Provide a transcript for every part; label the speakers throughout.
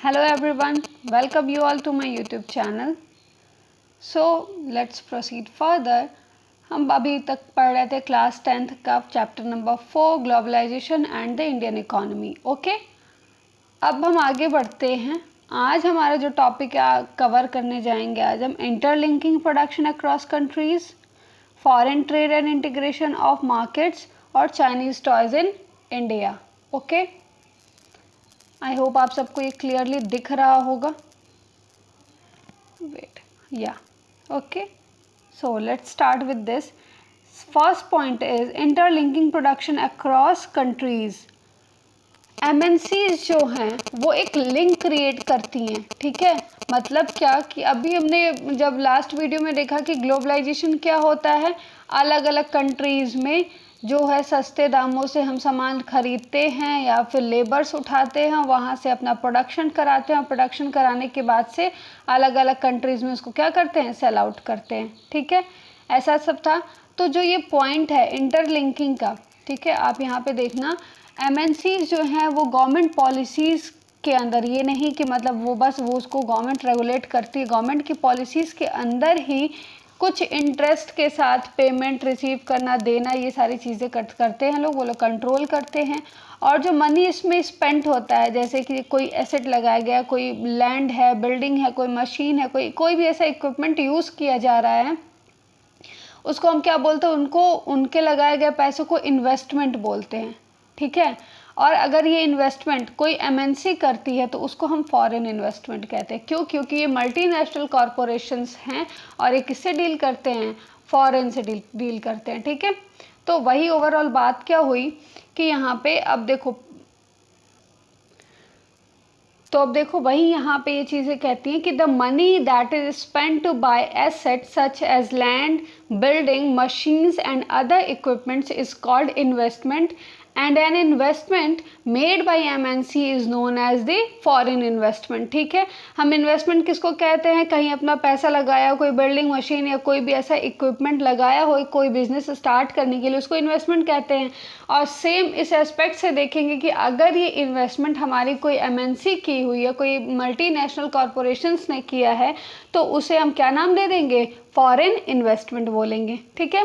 Speaker 1: Hello everyone, welcome you all to my YouTube channel. So let's proceed further. हम अभी तक पढ़ रहे थे क्लास 10th का chapter number 4 globalisation and the Indian economy. Okay, अब हम आगे बढ़ते हैं. आज हमारा जो टॉपिक है कवर करने जाएंगे, आज हम interlinking production across countries, foreign trade and integration of markets और Chinese toys in India. Okay, I hope आप सबको ये क्लियरली दिख रहा होगा. वेट, या okay, so let's start with this. First point is interlinking production across countries. MNCs जो हैं वो एक लिंक क्रिएट करती हैं. ठीक है, मतलब क्या कि अभी हमने जब लास्ट वीडियो में देखा कि ग्लोबलाइजेशन क्या होता है, अलग अलग कंट्रीज़ में जो है सस्ते दामों से हम सामान खरीदते हैं या फिर लेबर्स उठाते हैं, वहाँ से अपना प्रोडक्शन कराते हैं और प्रोडक्शन कराने के बाद से अलग अलग कंट्रीज़ में उसको क्या करते हैं, सेल आउट करते हैं. ठीक है, ऐसा सब था. तो जो ये पॉइंट है इंटरलिंकिंग का, ठीक है, आप यहाँ पे देखना एमएनसीज जो हैं वो गवर्नमेंट पॉलिसीज़ के अंदर, ये नहीं कि मतलब वो बस वो उसको गवर्नमेंट रेगुलेट करती है, गवर्नमेंट की पॉलिसीज़ के अंदर ही कुछ इंटरेस्ट के साथ पेमेंट रिसीव करना देना, ये सारी चीज़ें करते हैं लोग, वो लोग कंट्रोल करते हैं. और जो मनी इसमें स्पेंड होता है, जैसे कि कोई एसेट लगाया गया, कोई लैंड है, बिल्डिंग है, कोई मशीन है, कोई भी ऐसा इक्विपमेंट यूज़ किया जा रहा है, उसको हम क्या बोलते हैं, उनको उनके लगाए गए पैसों को इन्वेस्टमेंट बोलते हैं. ठीक है, और अगर ये इन्वेस्टमेंट कोई एमएनसी करती है तो उसको हम फॉरेन इन्वेस्टमेंट कहते हैं. क्यों? क्योंकि ये मल्टीनेशनल कॉरपोरेशंस हैं और ये किससे डील करते हैं, फॉरेन से डील करते हैं. ठीक है, तो वही ओवरऑल बात क्या हुई कि यहाँ पे अब देखो वही यहाँ पे ये चीज़ें कहती हैं कि the money that is spent to buy asset such as land, building, machines and other equipments is called investment and an investment made by MNC is known as the foreign investment. ठीक है, हम investment किसको कहते हैं, कहीं अपना पैसा लगाया, कोई बिल्डिंग, मशीन या कोई भी ऐसा इक्विपमेंट लगाया हो कोई बिजनेस स्टार्ट करने के लिए, उसको इन्वेस्टमेंट कहते हैं. और सेम इस एस्पेक्ट से देखेंगे कि अगर ये इन्वेस्टमेंट हमारी कोई एमएनसी की हुई है, कोई मल्टीनेशनल कॉरपोरेशंस ने किया है, तो उसे हम क्या नाम दे देंगे, फॉरेन इन्वेस्टमेंट बोलेंगे. ठीक है,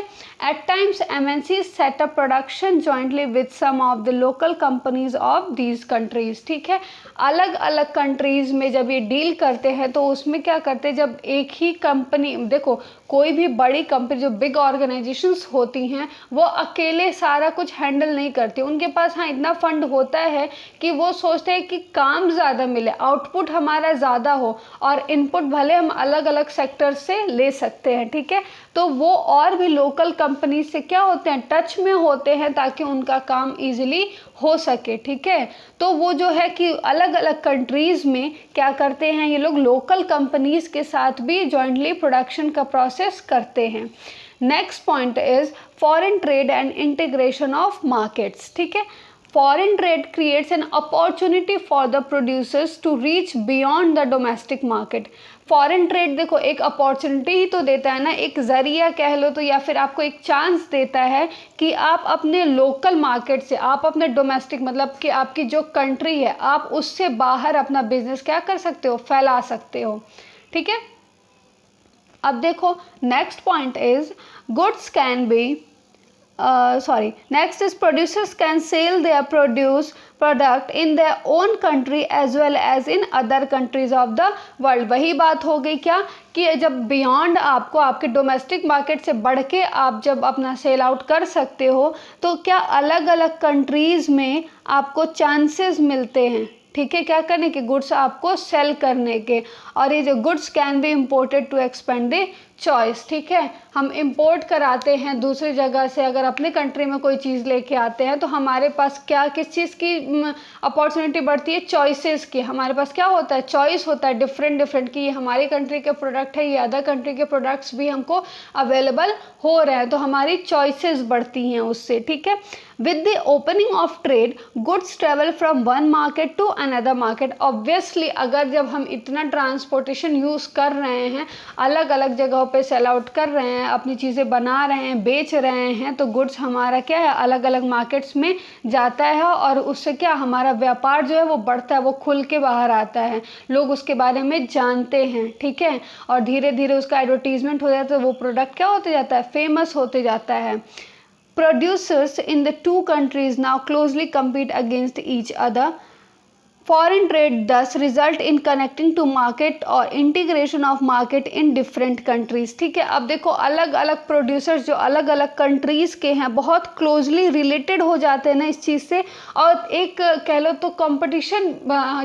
Speaker 1: at times MNC set up production jointly with some of the local companies of these countries. ठीक है, अलग अलग कंट्रीज में जब ये डील करते हैं तो उसमें क्या करते हैं, जब एक ही कंपनी, देखो कोई भी बड़ी कंपनी जो बिग ऑर्गेनाइजेशंस होती हैं वो अकेले सारा कुछ हैंडल नहीं करती. उनके पास हाँ इतना फंड होता है कि वो सोचते हैं कि काम ज़्यादा मिले, आउटपुट हमारा ज़्यादा हो और इनपुट भले हम अलग अलग सेक्टर से ले सकते हैं. ठीक है, तो वो और भी लोकल कंपनी से क्या होते हैं, टच में होते हैं ताकि उनका काम ईजिली हो सके. ठीक है, तो वो जो है कि अलग अलग कंट्रीज़ में क्या करते हैं, ये लोग लोकल कंपनीज़ के साथ भी जॉइंटली प्रोडक्शन का प्रोसेस करते हैं. Next point is foreign trade and integration of markets. ठीक है, foreign trade creates an opportunity for the producers to reach beyond the domestic market. Foreign trade देखो एक अपॉर्चुनिटी ही तो देता है ना, एक ज़रिया कह लो तो, या फिर आपको एक चांस देता है कि आप अपने लोकल मार्केट से, आप अपने डोमेस्टिक मतलब कि आपकी जो कंट्री है, आप उससे बाहर अपना बिजनेस क्या कर सकते हो, फैला सकते हो. ठीक है, अब देखो next point is goods can B next is producers can sell their product in their own country as well as in other countries of the world. वही बात हो गई क्या कि जब बियॉन्ड आपको आपके डोमेस्टिक मार्केट से बढ़ के आप जब अपना सेल आउट कर सकते हो तो क्या अलग अलग कंट्रीज़ में आपको चांसेस मिलते हैं. ठीक है, क्या करने के, गुड्स आपको सेल करने के. और ये जो goods can be imported to expand the choice. ठीक है, हम इंपोर्ट कराते हैं दूसरी जगह से, अगर अपने कंट्री में कोई चीज़ लेके आते हैं तो हमारे पास क्या किस चीज़ की अपॉर्चुनिटी बढ़ती है, चॉइसेस की. हमारे पास क्या होता है, चॉइस होता है डिफरेंट कि ये हमारी कंट्री के प्रोडक्ट है, ये अदर कंट्री के प्रोडक्ट्स भी हमको अवेलेबल हो रहे हैं, तो हमारी चॉइसेस बढ़ती हैं उससे. ठीक है, with the opening of trade goods travel from one market to another market. Obviously अगर जब हम इतना ट्रांसपोर्टेशन यूज़ कर रहे हैं, अलग अलग जगहों जगहों पे सेल आउट कर रहे हैं, अपनी चीज़ें बना रहे हैं, बेच रहे हैं, तो गुड्स हमारा क्या है अलग अलग मार्केट्स में जाता है और उससे क्या हमारा व्यापार जो है वो बढ़ता है, वो खुल के बाहर आता है, लोग उसके बारे में जानते हैं, ठीक है, और धीरे धीरे उसका एडवर्टीजमेंट हो जाता है, तो वो प्रोडक्ट क्या होते जाता है, फेमस होते जाता है। Producers in the two countries now closely compete against each other. Foreign trade thus result in connecting to market और integration of market in different countries। ठीक है, अब देखो अलग अलग प्रोड्यूसर्स जो अलग अलग कंट्रीज़ के हैं बहुत क्लोजली रिलेटेड हो जाते हैं ना इस चीज़ से, और एक कह लो तो कंपटीशन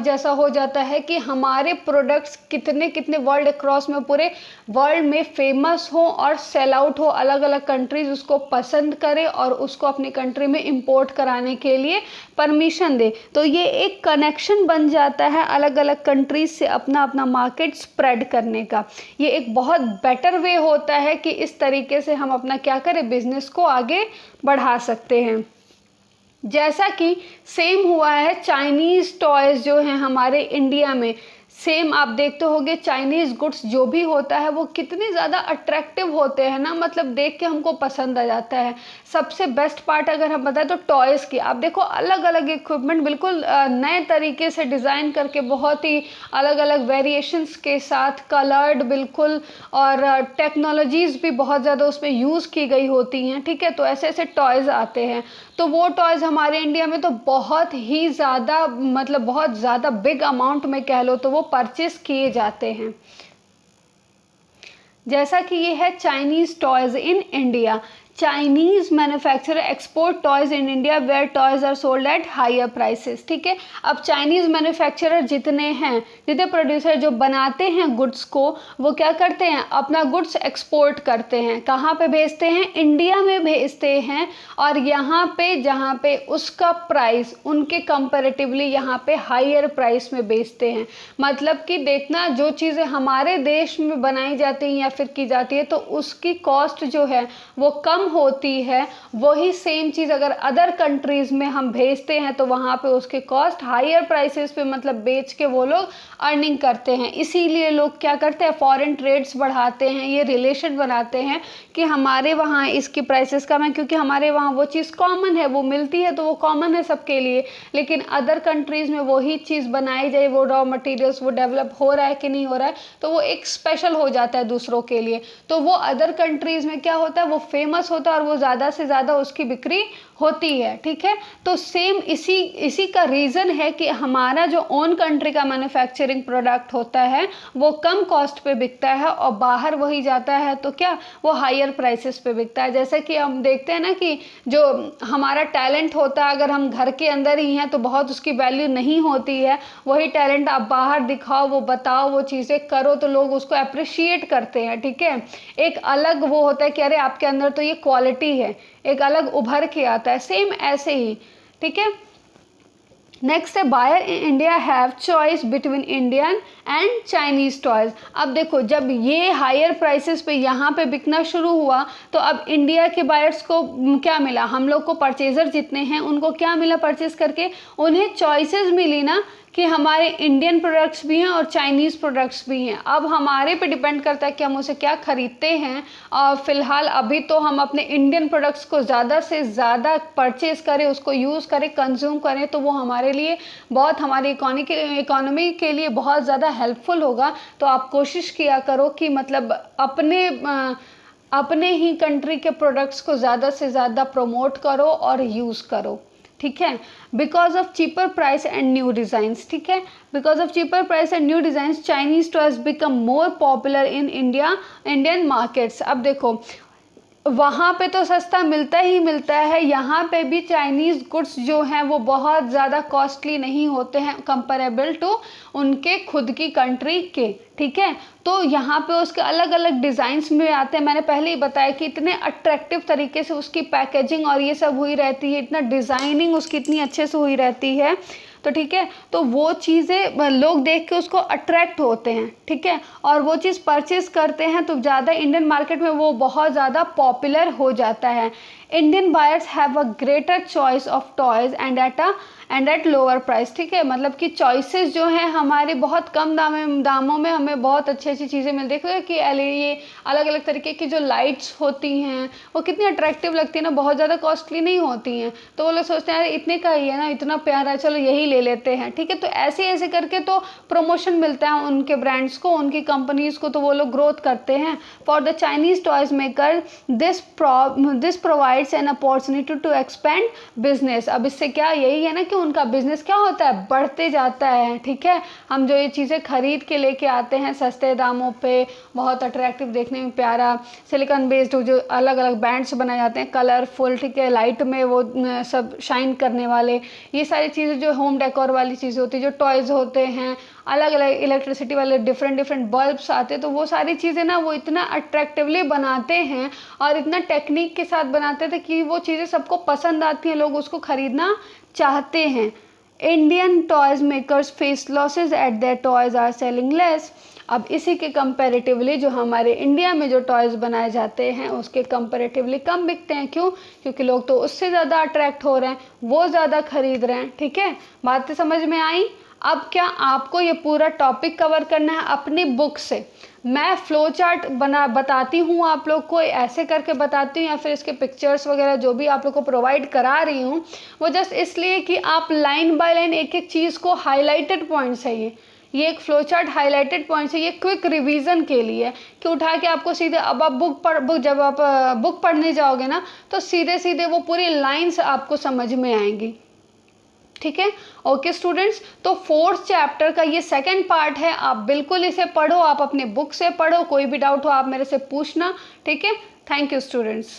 Speaker 1: जैसा हो जाता है कि हमारे प्रोडक्ट्स कितने कितने वर्ल्ड अक्रॉस में पूरे वर्ल्ड में फेमस हो और सेल आउट हो, अलग अलग कंट्रीज़ उसको पसंद करें और उसको अपनी कंट्री में इंपोर्ट कराने के लिए परमिशन दे। तो ये एक कनेक्शन बन जाता है अलग अलग कंट्रीज से अपना अपना मार्केट स्प्रेड करने का। ये एक बहुत बेटर वे होता है कि इस तरीके से हम अपना क्या करें, बिजनेस को आगे बढ़ा सकते हैं। जैसा कि सेम हुआ है चाइनीज़ टॉयज़ जो हैं हमारे इंडिया में, सेम आप देखते होंगे चाइनीज़ गुड्स जो भी होता है वो कितने ज़्यादा अट्रैक्टिव होते हैं ना, मतलब देख के हमको पसंद आ जाता है। सबसे बेस्ट पार्ट अगर हम बताएं तो टॉयज़ की, आप देखो अलग अलग इक्विपमेंट बिल्कुल नए तरीके से डिज़ाइन करके बहुत ही अलग अलग वेरिएशंस के साथ कलर्ड बिल्कुल, और टेक्नोलॉजीज़ भी बहुत ज़्यादा उसमें यूज़ की गई होती हैं, ठीक है। तो ऐसे ऐसे टॉयज़ आते हैं, तो वो टॉयज़ हमारे इंडिया में तो बहुत ही ज़्यादा मतलब बहुत ज़्यादा बिग अमाउंट में कह लो तो वो परचेस किए जाते हैं। जैसा कि ये है Chinese toys in India. Chinese manufacturer export toys in India where toys are sold at higher prices. ठीक है, अब चाइनीज़ मैन्युफैक्चरर जितने हैं, जितने प्रोड्यूसर जो बनाते हैं गुड्स को, वो क्या करते हैं अपना गुड्स एक्सपोर्ट करते हैं। कहाँ पे भेजते हैं, इंडिया में भेजते हैं, और यहाँ पे जहाँ पे उसका प्राइस उनके कंपैरेटिवली यहाँ पे हायर प्राइस में बेचते हैं। मतलब कि देखना जो चीज़ें हमारे देश में बनाई जाती हैं या फिर की जाती है तो उसकी कॉस्ट जो है वो कम होती है, वही सेम चीज़ अगर अदर कंट्रीज़ में हम भेजते हैं तो वहाँ पे उसके कॉस्ट हायर प्राइसेस पे मतलब बेच के वो लोग अर्निंग करते हैं। इसीलिए लोग क्या करते हैं, फॉरेन ट्रेड्स बढ़ाते हैं, ये रिलेशन बनाते हैं कि हमारे वहाँ इसकी प्राइसेस कम है क्योंकि हमारे वहाँ वो चीज़ कॉमन है, वो मिलती है तो वो कॉमन है सबके लिए। लेकिन अदर कंट्रीज़ में वही चीज़ बनाई जाए, वो रॉ मटेरियल्स वो डेवलप हो रहा है कि नहीं हो रहा है, तो वो एक स्पेशल हो जाता है दूसरों के लिए। तो वो अदर कंट्रीज़ में क्या होता है, वो फेमस होता है और वो ज़्यादा से ज़्यादा उसकी बिक्री होती है। ठीक है, तो सेम इसी का रीज़न है कि हमारा जो ओन कंट्री का मैन्युफैक्चरिंग प्रोडक्ट होता है वो कम कॉस्ट पे बिकता है और बाहर वही जाता है तो क्या वो हायर प्राइसेस पे बिकता है। जैसे कि हम देखते हैं ना कि जो हमारा टैलेंट होता है अगर हम घर के अंदर ही हैं तो बहुत उसकी वैल्यू नहीं होती है, वही टैलेंट आप बाहर दिखाओ, वो बताओ, वो चीज़ें करो तो लोग उसको अप्रिशिएट करते हैं। ठीक है, एक अलग वो होता है कि अरे आपके अंदर तो ये क्वालिटी है, एक अलग उभर के आता है। सेम ऐसे ही, ठीक है। नेक्स्ट है buyer in India have choice between Indian and Chinese toys. अब देखो जब ये हायर प्राइसेस पे यहाँ पे बिकना शुरू हुआ तो अब इंडिया के बायर्स को क्या मिला, हम लोग को परचेजर जितने हैं उनको क्या मिला परचेज करके, उन्हें चॉइसेस मिली ना कि हमारे इंडियन प्रोडक्ट्स भी हैं और चाइनीज़ प्रोडक्ट्स भी हैं। अब हमारे पे डिपेंड करता है कि हम उसे क्या ख़रीदते हैं, और फ़िलहाल अभी तो हम अपने इंडियन प्रोडक्ट्स को ज़्यादा से ज़्यादा परचेज़ करें, उसको यूज़ करें, कंज्यूम करें, तो वो हमारे लिए बहुत, हमारी इकोनॉमी के लिए बहुत ज़्यादा हेल्पफुल होगा। तो आप कोशिश किया करो कि मतलब अपने ही कंट्री के प्रोडक्ट्स को ज़्यादा से ज़्यादा प्रमोट करो और यूज़ करो। ठीक है, because of cheaper price and new designs. ठीक है, because of cheaper price and new designs Chinese toys become more popular in Indian markets. अब देखो वहाँ पे तो सस्ता मिलता ही मिलता है, यहाँ पे भी चाइनीज़ गुड्स जो हैं वो बहुत ज़्यादा कॉस्टली नहीं होते हैं कंपेरेबल टू उनके खुद की कंट्री के। ठीक है, तो यहाँ पे उसके अलग अलग डिज़ाइंस में आते हैं। मैंने पहले ही बताया कि इतने अट्रैक्टिव तरीके से उसकी पैकेजिंग और ये सब हुई रहती है, इतना डिज़ाइनिंग उसकी इतनी अच्छे से हुई रहती है। तो ठीक है, तो वो चीज़ें लोग देख के उसको अट्रैक्ट होते हैं। ठीक है, और वो चीज़ परचेज़ करते हैं तो ज़्यादा इंडियन मार्केट में वो बहुत ज़्यादा पॉपुलर हो जाता है। Indian buyers have a greater choice of toys and at lower price. ठीक है, मतलब कि चॉइसेस जो हैं हमारे बहुत कम दामों में हमें बहुत अच्छी अच्छी चीज़ें मिलती है कि ये अलग अलग तरीके की जो लाइट्स होती हैं वो कितनी अट्रैक्टिव लगती है ना, बहुत ज़्यादा कॉस्टली नहीं होती हैं, तो वो लोग सोचते हैं यार इतने का ही है ना, इतना प्यारा, चलो यही ले लेते हैं। ठीक है, तो ऐसे ऐसे करके तो प्रमोशन मिलता है उनके ब्रांड्स को, उनकी कंपनीज़ को, तो वो लोग ग्रोथ करते हैं। For the Chinese toys maker this provides an opportunity to expand business. अब इससे क्या, यही है ना कि उनका बिजनेस क्या होता है, बढ़ते जाता है। ठीक है, हम जो ये चीज़ें खरीद के लेके आते हैं सस्ते दामों पे, बहुत अट्रैक्टिव, देखने में प्यारा, सिलिकॉन बेस्ड जो अलग अलग बैंड्स बनाए जाते हैं कलरफुल, ठीक है, लाइट में वो सब शाइन करने वाले, ये सारी चीज़ें जो होम डेकोर वाली चीज़ें होती है, जो टॉयज़ होते हैं, अलग अलग इलेक्ट्रिसिटी वाले डिफरेंट डिफरेंट बल्ब्स आते हैं, तो वो सारी चीज़ें ना वो इतना अट्रैक्टिवली बनाते हैं और इतना टेक्निक के साथ बनाते थे कि वो चीज़ें सबको पसंद आती हैं, लोग उसको ख़रीदना चाहते हैं। Indian toys makers face losses at their toys are selling less. अब इसी के कंपैरेटिवली जो हमारे इंडिया में जो टॉयज़ बनाए जाते हैं उसके कंपैरेटिवली कम बिकते हैं। क्यों? क्योंकि लोग तो उससे ज़्यादा अट्रैक्ट हो रहे हैं, वो ज़्यादा खरीद रहे हैं। ठीक है, बातें समझ में आई? अब क्या आपको ये पूरा टॉपिक कवर करना है अपनी बुक से। मैं फ्लो चार्ट बताती हूँ आप लोग को, ऐसे करके बताती हूँ या फिर इसके पिक्चर्स वगैरह जो भी आप लोग को प्रोवाइड करा रही हूँ वो जस्ट इसलिए कि आप लाइन बाय लाइन एक एक चीज़ को हाईलाइटेड पॉइंट्स है ये एक फ्लो चार्ट हाईलाइटेड पॉइंट्स है, ये क्विक रिवीजन के लिए कि उठा के आपको सीधे, अब आप जब आप बुक पढ़ने जाओगे ना तो सीधे सीधे वो पूरी लाइन्स आपको समझ में आएंगी। ठीक है, ओके स्टूडेंट्स, तो 4th चैप्टर का ये सेकंड पार्ट है, आप बिल्कुल इसे पढ़ो, आप अपने बुक से पढ़ो, कोई भी डाउट हो आप मेरे से पूछना। ठीक है, थैंक यू स्टूडेंट्स।